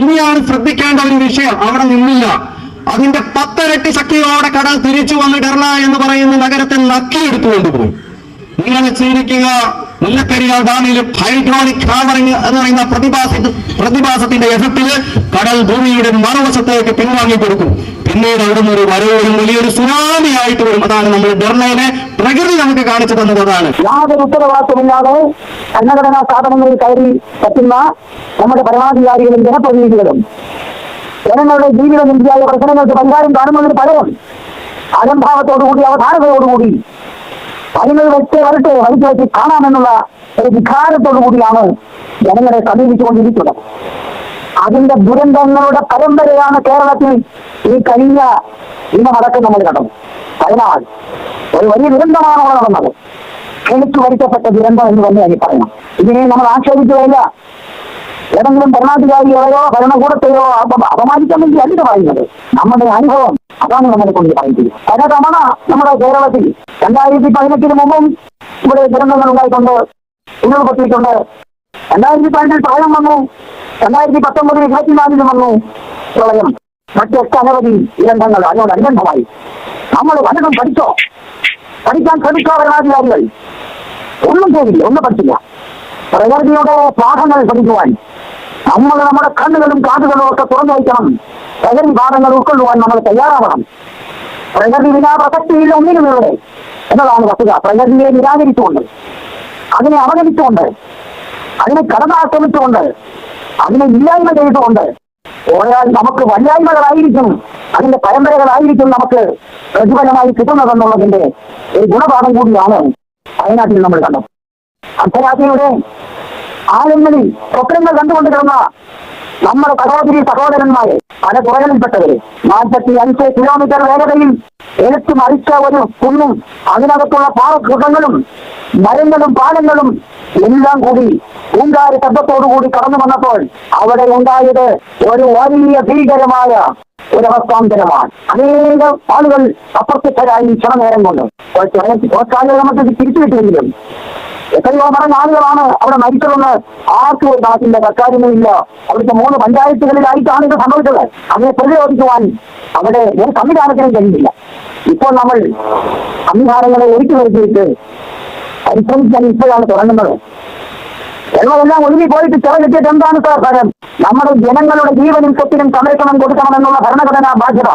ഇനിയാണ് ശ്രദ്ധിക്കേണ്ട ഒരു വിഷയം. അവിടെ നിന്നില്ല, അതിന്റെ 10 ഇരട്ടി ശക്തിയോടെ കടൽ തിരിച്ചു വന്ന് ഡെർണ എന്ന് പറയുന്ന നഗരത്തെ നക്കിയെടുത്തുകൊണ്ടുപോയി. ഇങ്ങനെ ചെയ്തിരിക്കുക മുല്ലപ്പെരിയാർ ഡാമിൽ ഹൈഡ്രോളിക് ഹാമറിംഗ് എന്ന് പറയുന്ന പ്രതിഭാസത്തിന്റെ എഫക്റ്റില് കടൽ ഭൂമിയുടെ മറുവശത്തേക്ക് പിൻവാങ്ങി കൊടുക്കും. പിന്നീട് അവിടുന്ന് ഒരു വരവും വലിയൊരു സുനാമി ആയിട്ട് വരും. അതാണ് നമ്മൾ ഡെർണയിലെ പ്രകൃതി നമുക്ക് കാണിച്ചു തന്നത്. അതാണ് യാതൊരു ഉത്തരവാദിത്വമില്ലാതെ ഭരണഘടനാ സ്ഥാപനങ്ങളിൽ കയറി പറ്റുന്ന നമ്മുടെ ഭരണാധികാരികളും ജനപ്രതിനിധികളും ജനങ്ങളുടെ ജീവിത നിത്യായ പ്രശ്നങ്ങൾക്ക് പരിഹാരം കാണുന്നതിന് പകരം അലംഭാവത്തോടുകൂടി അവധാനതയോടുകൂടി അതിനെ വരട്ടെ വലിച്ചു വെച്ച് കാണാമെന്നുള്ള ഒരു വികാരത്തോടുകൂടിയാണ് ജനങ്ങളെ സമീപിച്ചുകൊണ്ടിരിക്കുന്നത്. അതിന്റെ ദുരന്തങ്ങളുടെ പരമ്പരയാണ് കേരളത്തിൽ ഈ കഴിഞ്ഞ ഇന്നമടക്കം നമ്മൾ കണ്ടത്. അതിനാൽ ഒരു വലിയ ദുരന്തമാണ് അവിടെ നടന്നത്. ക്ഷണിച്ചു വരുത്തപ്പെട്ട ദുരന്തം എന്ന് തന്നെ അതിൽ പറയണം. ഇതിനെ നമ്മൾ ആക്ഷേപിക്കുകയില്ല. ഏതെങ്കിലും ഭരണാധികാരികളെയോ ഭരണകൂടത്തെയോ അപമാനിക്കാൻ വേണ്ടി അല്ല പറയുന്നത്. നമ്മുടെ അനുഭവം അതാണ് നമ്മളെ കൊണ്ട് പറയുന്നത്. പലതവണ നമ്മുടെ കേരളത്തിൽ 2018 മുമ്പും ഇവിടെ ദുരന്തങ്ങൾ ഉണ്ടായിട്ടുണ്ട്, ഉരുൾപൊട്ടിയിട്ടുണ്ട്. 2018 പ്രളയം വന്നു, 2019 24 വന്നു പ്രളയം, മറ്റൊക്കെ അനവധി ദുരന്തങ്ങൾ അതിനോടനുബന്ധമായി. നമ്മൾ വല്ലതും പഠിച്ചോ? പഠിക്കാൻ ശ്രമിച്ചോ? ഭരണാധികാരികൾ ഒന്നും ചെയ്തില്ല, ഒന്നും പഠിച്ചില്ല. പ്രകൃതിയുടെ പാഠങ്ങൾ പഠിക്കുവാൻ നമ്മൾ നമ്മുടെ കണ്ണുകളും കാതുകളും ഒക്കെ തുറന്നു വയ്ക്കണം. പ്രകൃതി പാഠങ്ങൾ ഉൾക്കൊള്ളുവാൻ നമ്മൾ തയ്യാറാവണം. പ്രകൃതി വിനാ പ്രസക്തിയില്ല ഒന്നിനുമിവിടെ എന്നതാണ് വസ്തുത. പ്രകൃതിയെ നിരാകരിച്ചുകൊണ്ട്, അതിനെ അവഗണിച്ചുകൊണ്ട്, അതിനെ കടന്നാക്രമിച്ചുകൊണ്ട്, അതിനെ ഇല്ലായ്മ ചെയ്തുകൊണ്ട് പോയാൽ നമുക്ക് വല്ലായ്മകളായിരിക്കും, അതിന്റെ പരമ്പരകളായിരിക്കും നമുക്ക് പ്രതിഫലമായി കിട്ടുന്നതെന്നുള്ളതിന്റെ ഒരു ഗുണപാഠം കൂടിയാണ് വയനാട്ടിൽ നമ്മൾ കണ്ടത്. അർദ്ധരാത്രിയുടെ ആഴങ്ങളിൽ സ്വപ്നങ്ങൾ കണ്ടുകൊണ്ട് കിടന്ന നമ്മുടെ സഹോദരന്മാരെ പല തുറകളിൽപ്പെട്ടവര് 45 കിലോമീറ്റർ വേഗതയിൽ എടുത്തു മറിച്ച ഒരു കുന്നും അതിനകത്തുള്ള പാറകൃതങ്ങളും മരങ്ങളും പാലങ്ങളും എല്ലാം കൂടി പൂങ്കാര ശബ്ദത്തോടുകൂടി കടന്നു വന്നപ്പോൾ അവിടെ ഉണ്ടായത് ഒരു വലിയ ഭീകരമായ ഒരവസ്ഥാന്തരമാണ്. അനേകം ആളുകൾ അപ്രത്യക്ഷരായി ക്ഷണനേരം കൊണ്ട് കുറച്ചാളുകൾ നമുക്ക് തിരിച്ചു കിട്ടിയെങ്കിലും എത്രയോ പറഞ്ഞ ആളുകളാണ് അവിടെ മരിച്ചതെന്ന് ആർക്കും ഒരു കണക്കില്ല, സർക്കാരിനുമില്ല. അവിടുത്തെ 3 പഞ്ചായത്തുകളിലായിട്ടാണ് ഇത് സംഭവിച്ചത്. അതിനെ പ്രതിരോധിക്കുവാൻ അവിടെ ഒരു സംവിധാനത്തിനും കഴിയില്ല. ഇപ്പോൾ നമ്മൾ സംവിധാനങ്ങളെ ഒരുക്കി വരുത്തിയിട്ട് പരിശ്രമിക്കാൻ ഇപ്പോഴാണ് തുടങ്ങുന്നത്. വെള്ളമെല്ലാം ഒഴുകി പോയിട്ട് ചെറുകിട്ടിയിട്ട് എന്താണ് സാർ ഫലം? നമ്മുടെ ജനങ്ങളുടെ ജീവനും സ്വത്തിനും സംരക്ഷണം കൊടുക്കണമെന്നുള്ള ഭരണഘടനാ ബാധ്യത,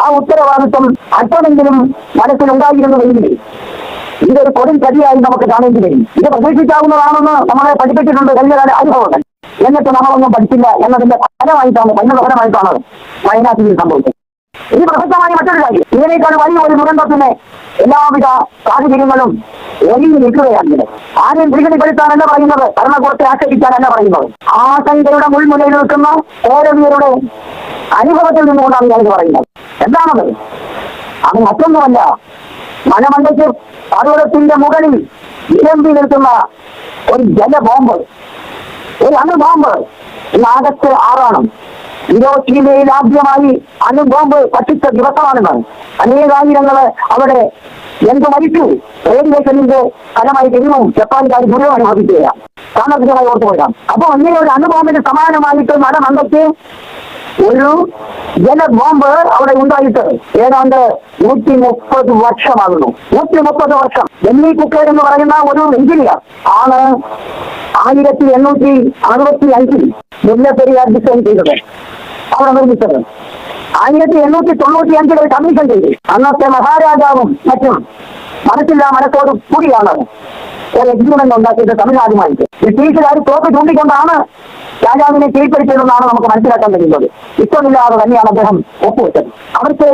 ആ ഉത്തരവാദിത്വം അല്പമെങ്കിലും മനസ്സിലുണ്ടായിരുന്നുവെങ്കിൽ ഇതൊരു കൊടും ചതിയായി നമുക്ക് കാണേണ്ടി വരും. ഇത് പ്രതീക്ഷിക്കാവുന്നതാണെന്ന് നമ്മളെ പഠിപ്പിച്ചിട്ടുണ്ട് കഴിഞ്ഞകാല അനുഭവങ്ങൾ. എന്നിട്ട് നമ്മളൊന്നും പഠിച്ചില്ല എന്നതിന്റെ ഫലമായിട്ടാണ്, ഫലമായിട്ടാണ് വയനാട്ടിൽ സംഭവിച്ചത്. ഇത് പ്രസക്തമായ മറ്റൊരു കാര്യം, ഇതിനേക്കാൾ വലിയ ഒരു ദുരന്തത്തിന് എല്ലാവിധ സാഹചര്യങ്ങളും ഒരുങ്ങി നിൽക്കുകയാണ്. ആരെയും ഭീഷണിപ്പെടുത്താനല്ല പറയുന്നത്, ഭരണകൂടത്തെ ആക്ഷേപിക്കാനല്ല പറയുന്നത്. ആശങ്കയുടെ മുൾമുനയിൽ നിൽക്കുന്ന ഓരോരുത്തരുടെ അനുഭവത്തിൽ നിന്നുകൊണ്ടാണ് ഞാനിത് പറയുന്നത്. എന്താണത്? അത് മറ്റൊന്നുമല്ല, മലമണ്ടയ്ക്ക് പർവ്വതത്തിന്റെ മുകളിൽ ഇരമ്പി നിൽക്കുന്ന ഒരു ജലബോംബ്, ഒരു അണുബോംബ്. നാഗത്ത് 6 ഹിരോഷിമയിൽ ആദ്യമായി അണുബോംബ് പറ്റിച്ച ദിവസമാണെന്ന്. അനേകായിരങ്ങള് അവിടെ എന്ത് മരിച്ചു. റേഡിയേഷനിന്റെ ഫലമായി ഇന്നും ജപ്പാൻകാർ ദുരിതം അനുഭവിക്കുകയാണ്. സാമ്പത്തികമായി ഓർത്തുകൊള്ളാം. അപ്പൊ അങ്ങനെ ഒരു അണുബോംബിന് സമാനമായിട്ട് മലമണ്ടയ്ക്ക് ഒരു ജലബോംബ് അവിടെ ഉണ്ടായിട്ട് ഏതാണ്ട് 130 വർഷമാകുന്നു. 130 വർഷം. എമ്മി കുക്കർ എന്ന് പറയുന്ന ഒരു എഞ്ചിനീയർ ആണ് 1865 മുല്ലപ്പെരിയാർ ഡിസൈൻ ചെയ്തത്, അവിടെ നിർമ്മിച്ചത്. 1895 കമ്മീഷൻ ചെയ്തു. അന്നത്തെ മഹാരാജാവും മറ്റും മനസ്സില്ലാ മനസ്സോട് കൂടിയാണ് ഒരു എഗ്രിമെന്റ് ഉണ്ടാക്കിയത് തമിഴ്നാടുമായിട്ട്. ബ്രിട്ടീഷുകാർ തോക്ക് ചൂണ്ടിക്കൊണ്ടാണ് രാജാവിനെ കീഴ്പ്പെടുത്തിയതെന്നാണ് നമുക്ക് മനസ്സിലാക്കാൻ കഴിയുന്നത്. ഇഷ്ടമില്ലാതെ തന്നെയാണ് അദ്ദേഹം ഒപ്പുവെച്ചത്. അവർക്ക്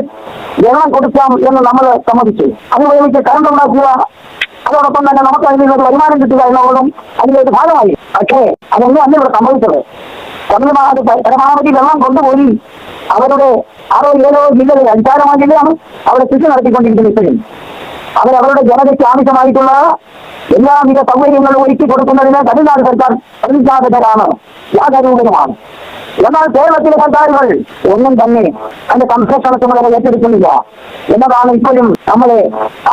വെള്ളം കൊടുക്കാം എന്ന് നമ്മൾ സമ്മതിച്ചു. അത് ഉപയോഗിച്ച് കറണ്ട് ഉണ്ടാക്കുക, അതോടൊപ്പം തന്നെ നമുക്ക് അതിൽ നിന്നൊരു വരുമാനം കിട്ടുക എന്നുള്ളതും അതിലൊരു ഭാഗമായി. പക്ഷേ അതൊന്നും അല്ല ഇവിടെ സംഭവിച്ചത്. തമിഴ്നാട് പരമാവധി വെള്ളം കൊണ്ടുപോയി അവരുടെ 6-7 ജില്ലകളിൽ, 5 ജില്ലയാണ് അവിടെ കൃഷി നടത്തിക്കൊണ്ടിരിക്കുന്നത്. ഇപ്പോഴും അവരവരുടെ ജനതയ്ക്ക് ആവശ്യമായിട്ടുള്ള എല്ലാവിധ സൗകര്യങ്ങളും ഒരുക്കി കൊടുക്കുന്നതിന് തമിഴ്നാട് സർക്കാർ പ്രതിജ്ഞാബദ്ധരാണ്, യാതൊരുമാണ്. എന്നാൽ കേരളത്തിലെ സർക്കാരുകൾ ഒന്നും തന്നെ അതിന്റെ സംരക്ഷണ ചുമതല ഏറ്റെടുക്കുന്നില്ല എന്നതാണ് ഇപ്പോഴും നമ്മളെ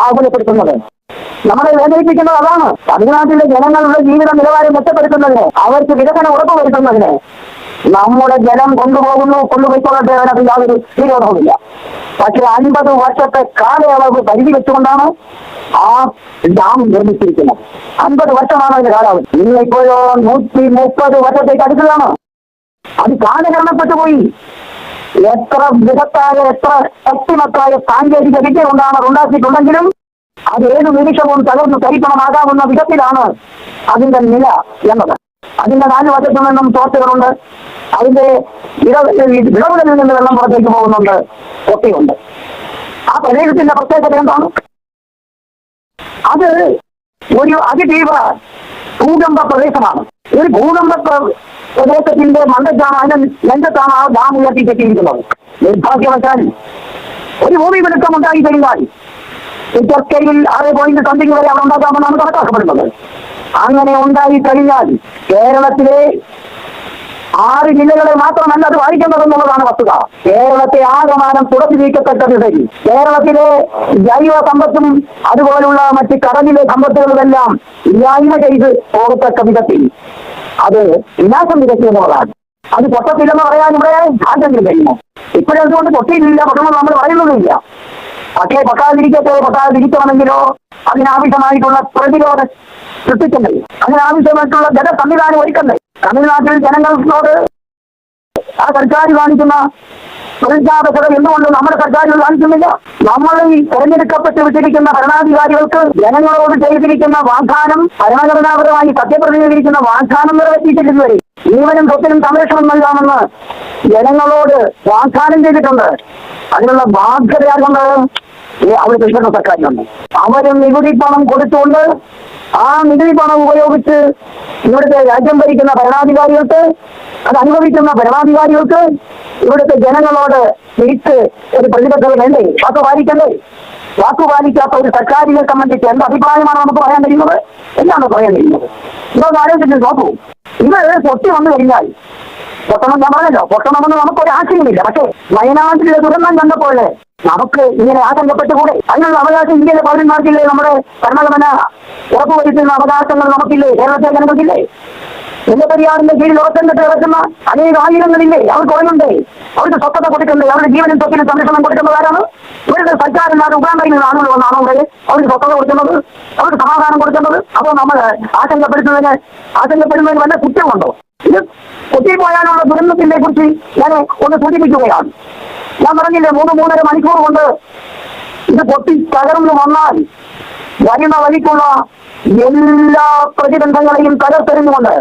ആകുലപ്പെടുത്തുന്നത്. നമ്മളെ വേദനിപ്പിക്കുന്നത് അതാണ്. തമിഴ്നാട്ടിലെ ജനങ്ങളുടെ ജീവിത നിലവാരം മെച്ചപ്പെടുത്തുന്നതിന്, അവർക്ക് വികസനം ഉറപ്പുവരുത്തുന്നതിന് നമ്മുടെ ജലം കൊണ്ടുപോയിക്കൊള്ളട്ടെ, അതിനകത്ത് യാതൊരു വിരോധവുമില്ല. പക്ഷെ 50 വർഷത്തെ കാലയളവ് പരിധി വെച്ചുകൊണ്ടാണ് ആ ഡാം നിർമ്മിച്ചിരിക്കുന്നത്. 50 വർഷമാണ് അതിന്റെ കാലാവധി. ഇന്നിപ്പോഴോ 130 വർഷത്തേക്ക് അടുത്തതാണ്. അത് കാലഹരണപ്പെട്ടു പോയി. എത്ര ബൃഹത്തായ, എത്ര ശക്തിമത്തായ സാങ്കേതിക വിദ്യ കൊണ്ടാണ് അത് ഉണ്ടാക്കിയിട്ടുണ്ടെങ്കിലും അത് ഏത് നിമിഷവും തകർന്ന് തരിപ്പണമാകാവുന്ന വിധത്തിലാണ് അതിന്റെ നില എന്നത്. അതിന്റെ 4 വശത്തു നിന്നും തോട്ടുകളുണ്ട്. അതിന്റെ വിളവുകളിൽ നിന്ന് വെള്ളം പുറത്തേക്ക് പോകുന്നുണ്ട്, ഒക്കെയുണ്ട്. ആ പ്രദേശത്തിന്റെ പ്രത്യേകത എന്താണ്? അത് ഒരു അതിതീവ്ര ഭൂകമ്പ പ്രദേശമാണ്. ഒരു ഭൂകമ്പ പ്രദേശത്തിന്റെ മണ്ടത്താണ്, അതിന്റെ നെഞ്ചത്താണ് ആ ഡാം ഉയർത്തിക്കെട്ടിയിരിക്കുന്നത്. നിർഭാഗ്യവശാൽ ഒരു ഭൂമി വെളുക്കം ഉണ്ടായി കഴിഞ്ഞാൽ സ്കെയിലിൽ 6.something വരെ അവിടെ ഉണ്ടാക്കാമെന്നാണ് കണക്കാക്കപ്പെടുന്നത്. അങ്ങനെ ഉണ്ടായി കഴിഞ്ഞാൽ കേരളത്തിലെ 6 ജില്ലകളെ മാത്രമല്ല അത് വായിക്കേണ്ടതെന്നുള്ളതാണ് വസ്തുത. കേരളത്തെ ആകമാനം തുടച്ചു നീക്കത്തക്ക വിധത്തിൽ കേരളത്തിലെ ജൈവ സമ്പത്തും അതുപോലുള്ള മറ്റ് കടലിലെ സമ്പത്തുകളുമെല്ലാം ഇല്ലായ്മ ചെയ്ത് പോകത്തക്ക വിധത്തിൽ അത് വിനാശം വിതയ്ക്കുക എന്നുള്ളതാണ്. അത് പൊട്ടത്തില്ലെന്ന് പറയാൻ ഇവിടെ ആരെങ്കിലും കഴിയുമോ? ഇപ്പോഴെന്തുകൊണ്ട് പൊട്ടിയില്ല, പൊട്ടണം നമ്മൾ പറയുന്നതുമില്ല. പക്ഷേ പൊട്ടാതിരിക്കണമെങ്കിലോ അതിനാവശ്യമായിട്ടുള്ള പ്രതിരോധം സൃഷ്ടിക്കണ്ടേ, അതിനാവശ്യമായിട്ടുള്ള ജല സംവിധാനം ഒരുക്കണ്ടേ. തമിഴ്നാട്ടിൽ ജനങ്ങളോട് ആ സർക്കാർ കാണിക്കുന്ന പ്രതിജ്ഞാബദ്ധത എന്തുകൊണ്ട് നമ്മുടെ സർക്കാരുകൾ കാണിക്കുന്നില്ല? നമ്മൾ ഈ തെരഞ്ഞെടുക്കപ്പെട്ട് വിട്ടിരിക്കുന്ന ഭരണാധികാരികൾക്ക് ജനങ്ങളോട് ചെയ്തിരിക്കുന്ന വാഗ്ദാനം, ഭരണഘടനാപരമായി സത്യപ്രതിജ്ഞയിരിക്കുന്ന വാഗ്ദാനം നിറവേറ്റിയിട്ടില്ല. ജീവനും സ്വത്തിനും സംരക്ഷണം നൽകാമെന്ന് ജനങ്ങളോട് വാഗ്ദാനം ചെയ്തിട്ടുണ്ട്. അതിനുള്ള ബാധ്യതയാകൊണ്ട് അവിടുത്തെ ഇഷ്ട സർക്കാരിനുണ്ട്. അവരും നികുതി പണം കൊടുത്തുകൊണ്ട് ആ നികുതി പണം ഉപയോഗിച്ച് ഇവിടുത്തെ രാജ്യം ഭരിക്കുന്ന ഭരണാധികാരികൾക്ക്, അത് അനുഭവിക്കുന്ന ഭരണാധികാരികൾക്ക് ഇവിടുത്തെ ജനങ്ങളോട് തിരിച്ച് ഒരു പ്രതിബദ്ധത വേണ്ടേ? വാക്കു പാലിക്കണ്ടേ? വാക്കു പാലിക്കാത്ത ഒരു സർക്കാരിനെ സംബന്ധിച്ച് എന്ത് അഭിപ്രായമാണ് നമുക്ക് പറയാൻ കഴിയുന്നത്? എന്താണ് പറയാൻ കഴിയുന്നത്? ഇതൊന്ന് ആലോചിച്ച് നോക്കൂ. ഇത് പൊട്ടി വന്നു കഴിഞ്ഞാൽ പൊട്ടണം, ഞാൻ പറഞ്ഞല്ലോ, പൊട്ടണമെന്ന് നമുക്കൊരു ആശയമില്ല. പക്ഷേ വയനാട്ടിലെ ദുരന്തം കണ്ടപ്പോൾ നമുക്ക് ഇങ്ങനെ ആശങ്കപ്പെട്ടുകൂടെ? അതിനുള്ള അവകാശം ഇന്ത്യയിലെ പൗരന്മാർക്കില്ലേ? നമ്മുടെ ഭരണഘടന ഉറപ്പുവരുത്തുന്ന അവകാശങ്ങൾ നമുക്കില്ലേ? കേരളത്തിലെ ജനങ്ങൾക്കില്ലേ? മുല്ലപ്പെരിയാറിന്റെ കീഴിൽ ഉറക്കണ്ടിട്ട് കിടക്കുന്ന ആയിരങ്ങളില്ലേ? അവർക്ക് ഓർമ്മണ്ടേ? അവർക്ക് സ്വസ്ഥത കൊടുക്കണ്ടേ? അവരുടെ ജീവനും സ്വത്തിനും സംരക്ഷണം കൊടുക്കുന്നവരാണ് ഇവരുടെ സർക്കാരില്ലാതെ ഉഗാണ്ടയിൽ നിന്ന് ആളുകൾ വന്നാണോ അവർക്ക് സ്വസ്ഥത കൊടുക്കുന്നത്, അവർക്ക് സമാധാനം കൊടുക്കുന്നത്? അപ്പോൾ നമ്മൾ ആശങ്കപ്പെടുന്നതിന് വല്ല കുറ്റമുണ്ടോ? ഇത് പൊട്ടിപ്പോയാലുള്ള ദുരന്തത്തിനെ കുറിച്ച് ഞാൻ ഒന്ന് സൂചിപ്പിക്കുകയാണ്. ഞാൻ പറഞ്ഞില്ലേ, 3-3.5 മണിക്കൂർ കൊണ്ട് ഇത് പൊട്ടി തകർന്നു വന്നാൽ വരുന്ന വഴിക്കുള്ള എല്ലാ പ്രതിബന്ധങ്ങളെയും തകർത്തെറിഞ്ഞുകൊണ്ട്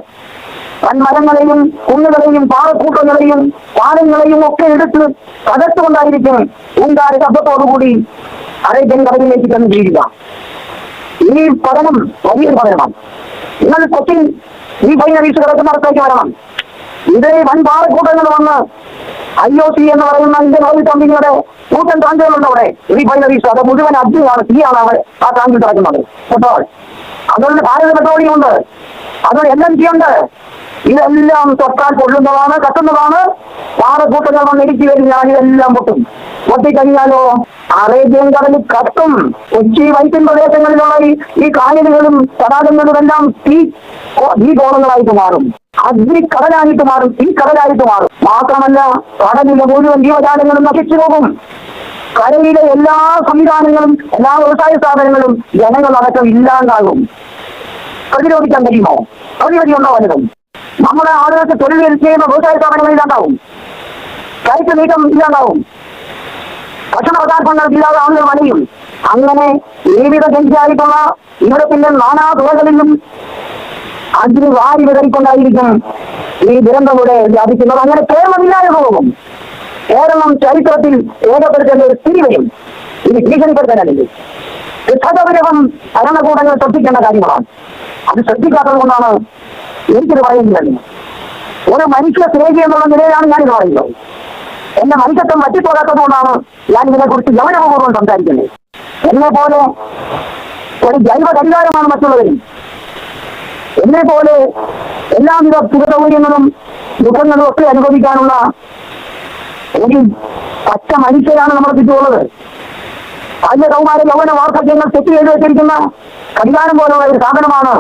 വൻമരങ്ങളെയും കുന്നുകളെയും പാറക്കൂട്ടങ്ങളെയും പാലങ്ങളെയും ഒക്കെ എടുത്ത് തകർത്തുകൊണ്ടായിരിക്കും ഊങ്കാര ശബ്ദത്തോടുകൂടി അറേബ്യൻ കടലിലേക്ക് ചെന്ന് വീഴുക. ഈ പഠനം വലിയൊരു പഠനമാണ്. നിങ്ങൾ കൊച്ചിൻ ഈ ഫൈനറീസ് കിടക്കുന്നിടത്തേക്ക് വരണം. ഇത് വൻ പാറക്കൂട്ടങ്ങൾ വന്ന് IOC എന്ന് പറയുന്ന ഇന്ത്യൻ ഓയിൽ കമ്പനിയുടെ കൂട്ടൻ ടാങ്കുകളുണ്ട് അവിടെ. ഈ ഫൈനറീസ് അത് മുഴുവൻ അഗ്നിയാണ്, തീയാണ് അവർ ആ ടാങ്കിൽ കിടക്കുന്നത്. പെട്രോൾ, അതുകൊണ്ട് ഭാരത പെട്രോളിയം ഉണ്ട്, അതുകൊണ്ട് LNG ഉണ്ട്. ഇതെല്ലാം തൊട്ടാൽ കൊള്ളുന്നതാണ്, കത്തുന്നതാണ്. പാറക്കൂട്ടങ്ങൾ വന്ന് ഇടിച്ചു കഴിഞ്ഞാൽ ഇതെല്ലാം പൊട്ടിക്കഴിഞ്ഞാലോ അറേബ്യൻ കടലിൽ കത്തും. കൊച്ചി വൈപ്പിൻ പ്രദേശങ്ങളിലുള്ള ഈ കായലുകളും തടാകങ്ങളുമെല്ലാം ഈ ഗോളങ്ങളായിട്ട് മാറും, അഗ്നിക്കടലായിട്ട് മാറും, ഈ കടലായിട്ട് മാറും. മാത്രമല്ല കടലിലെ മുഴുവൻ ജീവജാലങ്ങളും നശിച്ചു പോകും. കരയിലെ എല്ലാ സംവിധാനങ്ങളും, എല്ലാ വ്യവസായ സ്ഥാപനങ്ങളും ജനങ്ങളടക്കം ഇല്ലാണ്ടാകും. പ്രതിരോധിക്കാൻ കഴിയുമോ? പ്രതിവിധിയുണ്ടോ? വലുതും നമ്മുടെ ആളുകൾക്ക് തൊഴിൽ ചെയ്യുന്ന വ്യവസായ സ്ഥാപനങ്ങൾ ഇല്ലാണ്ടാവും, കയറ്റ് നീക്കം ഇല്ലാണ്ടാവും, ഭക്ഷണ പദാർത്ഥങ്ങൾ ഇല്ലാതെ ആളുകൾ വലയും. അങ്ങനെ ജീവിത ജനിച്ചായിട്ടുള്ള യൂറോപ്പിന്റെ നാനാ തുറകളിലും അഗ്നി വാരി വിതറിക്കൊണ്ടായിരിക്കും ഈ ദുരന്തം വ്യാപിക്കുന്നത്. അങ്ങനെ കേരളമില്ലാതെ പോകും. കേരളം ചരിത്രത്തിൽ രേഖപ്പെടുത്തേണ്ട ഒരു സ്ഥിതി വരും. ഇത് ഭീഷണിപ്പെടുത്താനല്ലെങ്കിൽ സദവിരവം ഭരണകൂടങ്ങൾ ശ്രദ്ധിക്കേണ്ട കാര്യങ്ങളാണ്. അത് ശ്രദ്ധിക്കാത്തത് കൊണ്ടാണ് എനിക്കിത് പറയുന്നത്. ഒരു മനുഷ്യ സ്നേഹി എന്നുള്ള നിലയിലാണ് ഞാനിത് പറയുന്നത്. എന്റെ മനുഷ്യത്വം പറ്റിപ്പോകാത്തത് കൊണ്ടാണ് ഞാൻ ഇതിനെക്കുറിച്ച് ഗൗരവപൂർവ്വം സംസാരിക്കുന്നത്. എന്നെ പോലെ ഒരു ജൈവ കരികാരമാണ് മറ്റുള്ളവരും. എന്നെ പോലെ എല്ലാവിധ സുഖസൗകര്യങ്ങളും ദുഃഖങ്ങളും ഒക്കെ അനുഭവിക്കാനുള്ള ഒരു പച്ച മനുഷ്യരാണ് നമ്മുടെ ചുറ്റുമുള്ളത്. അതിന്റെ കൗമാര യൗവന വാർദ്ധക്യങ്ങൾ തെറ്റി എഴുതി വെച്ചിരിക്കുന്ന കരികാരം പോലുള്ള ഒരു സാധനമാണ്.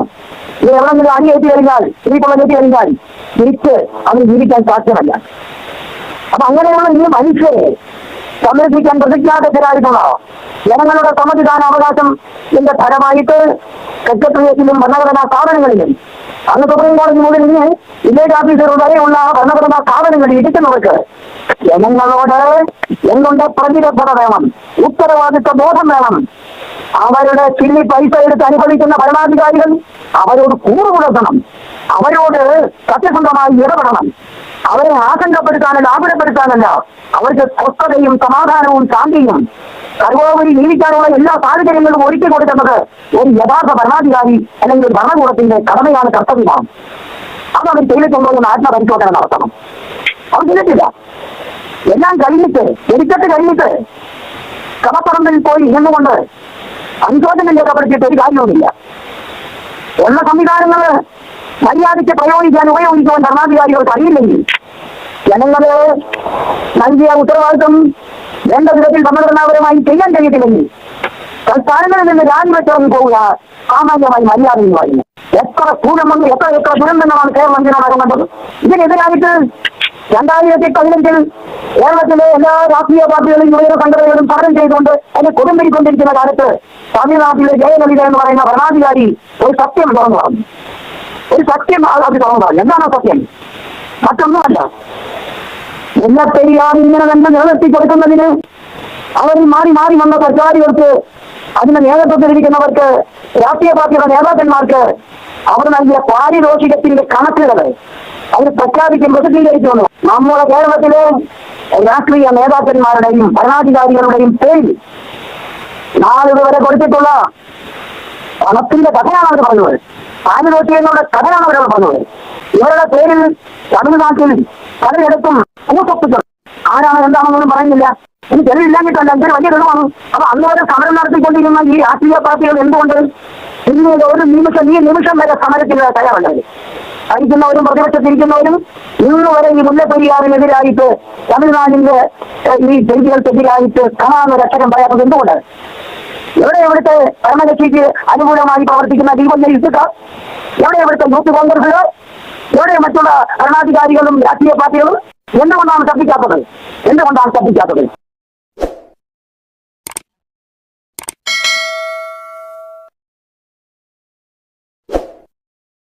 ഇത് എവിടെങ്കിലും അടിയേറ്റി കഴിഞ്ഞാൽ, കയറ്റി കഴിഞ്ഞാൽ തിരിച്ച് അവർ ജീവിക്കാൻ സാധ്യമല്ല. അപ്പൊ അങ്ങനെയുള്ള ഈ മനുഷ്യരെ സംരക്ഷിക്കാൻ പ്രതിജ്ഞാബദ്ധരായിട്ടുള്ള ജനങ്ങളുടെ സമ്മതിദാന അവകാശം ഇതിന്റെ ഫലമായിട്ട് സെക്രട്ടേറിയറ്റിലും ഭരണഘടനാ സ്ഥാപനങ്ങളിലും അന്ന് സുപ്രീം കോടതി മുതൽ ഇന്ന് വില്ലേജ് ഓഫീസർ വരെയുള്ള ഭരണഘടനാ സ്ഥാപനങ്ങളിൽ ഇരിക്കുന്നവർക്ക് ജനങ്ങളോട് എന്തുണ്ട് പ്രതിബദ്ധത വേണം, ഉത്തരവാദിത്വ ബോധം വേണം. അവരുടെ ചില്ലി പൈസ എടുത്ത് അനുഭവിക്കുന്ന ഭരണാധികാരികൾ അവരോട് കൂറ് പുലർത്തണം, അവരോട് സത്യസന്ധമായി ഇടപെടണം. അവരെ ആശങ്കപ്പെടുത്താനല്ല, ആകുലപ്പെടുത്താനല്ല, അവർക്ക് സ്വസ്ഥതയും സമാധാനവും ശാന്തിയും സർവോപരി ജീവിക്കാനുള്ള എല്ലാ സാഹചര്യങ്ങളും ഒരുക്കി കൊടുക്കുന്നത് ഒരു യഥാർത്ഥ ഭരണാധികാരി അല്ലെങ്കിൽ ഒരു ഭരണകൂടത്തിന്റെ കടമയാണ്, കർത്തവ്യമാണ്. അത് അവർ ചെയ്തിട്ടുണ്ടോ എന്ന് ആത്മപരിശോധന നടത്തണം. അവർ ചെയ്തിട്ടില്ല. എല്ലാം കഴിഞ്ഞിട്ട് വെടിക്കെട്ട് കഴിഞ്ഞിട്ട് കടപ്പറമ്പിൽ പോയി നിന്നുകൊണ്ട് അനുശോചനം രേഖപ്പെടുത്തിയിട്ട് ഒരു കാര്യവുമില്ല. ഉള്ള സംവിധാനങ്ങൾ മര്യാദയ്ക്ക് ഉപയോഗിക്കുവാൻ ഭരണാധികാരികൾക്ക് അറിയില്ലെങ്കിൽ ജനങ്ങളെ നൽകിയ ഉത്തരവാദിത്വം വേണ്ട വിധത്തിൽ ഭരണഘടനാപരമായി ചെയ്യാൻ കഴിയത്തില്ലെങ്കിൽ സംസ്ഥാനങ്ങളിൽ നിന്ന് രാജിവെച്ചിറങ്ങി പോവുക സാമാന്യമായി മര്യാദ എന്ന് പറയുന്നത്. എത്ര സ്ഥൂലമെന്ന് എത്ര ദുരന്തങ്ങളാണ് കേരളം ഇതിനകം കണ്ടത്. ഇതിനെതിരായിട്ട് 2015 കേരളത്തിലെ എല്ലാ രാഷ്ട്രീയ പാർട്ടികളും യുവജന സംഘടനകളും സമരം ചെയ്തുകൊണ്ട് അതിനെ കൊടുമ്പിരിക്കൊണ്ടിരിക്കുന്ന കാലത്ത് തമിഴ്നാട്ടിലെ ജയലളിത എന്ന് പറയുന്ന ഭരണാധികാരി ഒരു സത്യം തുറന്നു പറഞ്ഞു. ഒരു സത്യം അവർ തുറന്നു പറഞ്ഞു. എന്താണ് സത്യം? മറ്റൊന്നുമല്ല, മുല്ലപ്പെരിയാർ ഇങ്ങനെ തന്നെ നിലനിർത്തി കൊടുക്കുന്നതിന് അവർ മാറി മാറി വന്ന സർക്കാരുകൾക്ക്, അതിന്റെ നേതൃത്വത്തിലിരിക്കുന്നവർക്ക്, രാഷ്ട്രീയ പാർട്ടിയുടെ നേതാക്കന്മാർക്ക് അവർ നൽകിയ പാരിതോഷികത്തിന്റെ കണക്കുകൾ അവർ പ്രഖ്യാപിക്കും, പ്രസിദ്ധീകരിക്കുന്നു. നമ്മുടെ കേരളത്തിലെ രാഷ്ട്രീയ നേതാക്കന്മാരുടെയും ഭരണാധികാരികളുടെയും പേരിൽ നാളിതുവരെ കൊടുത്തിട്ടുള്ള പണത്തിന്റെ കഥയാണ് അവർ പറഞ്ഞത്. പാരിതോഷികങ്ങളുടെ കഥയാണ് അവർ പറഞ്ഞത്. ഇവരുടെ പേരിൽ തമിഴ്നാട്ടിൽ പലയിടത്തും ഭൂസ്വത്തുക്കൾ ആരാണ് എന്താണെന്നൊന്നും പറയുന്നില്ല. ഇനി ചെലവില്ലാഞ്ഞിട്ടല്ല, ഇതൊരു വലിയ ഗുണമാണ്. അപ്പൊ അന്നുവരെ സമരം നടത്തിക്കൊണ്ടിരുന്ന ഈ രാഷ്ട്രീയ പാർട്ടികൾ എന്തുകൊണ്ട് പിന്നീട് ഈ നിമിഷം വരെ സമരത്തിന് തയ്യാറുണ്ടായി? ഭരിക്കുന്നവരും പ്രതിപക്ഷത്തിരിക്കുന്നവരും ഇന്ന് വരെ ഈ മുല്ലപ്പെരിയാറിനെതിരായിട്ട് തമിഴ്നാടിന്റെ ഈ ചെയ്തികൾക്കെതിരായിട്ട് കാണാവുന്ന രക്ഷകം പറയാത്തത് എന്തുകൊണ്ട്? എവിടെ ഇവിടുത്തെ ഭരണകക്ഷിക്ക് അനുകൂലമായി പ്രവർത്തിക്കുന്ന ദീപം ഇസുകാർ, എവിടെ ഇവിടുത്തെ യൂത്ത് കോൺഗ്രസുകാർ, എവിടെ മറ്റുള്ള ഭരണാധികാരികളും രാഷ്ട്രീയ പാർട്ടികളും എന്തുകൊണ്ടാണ് ശബ്ദിക്കാത്തത്?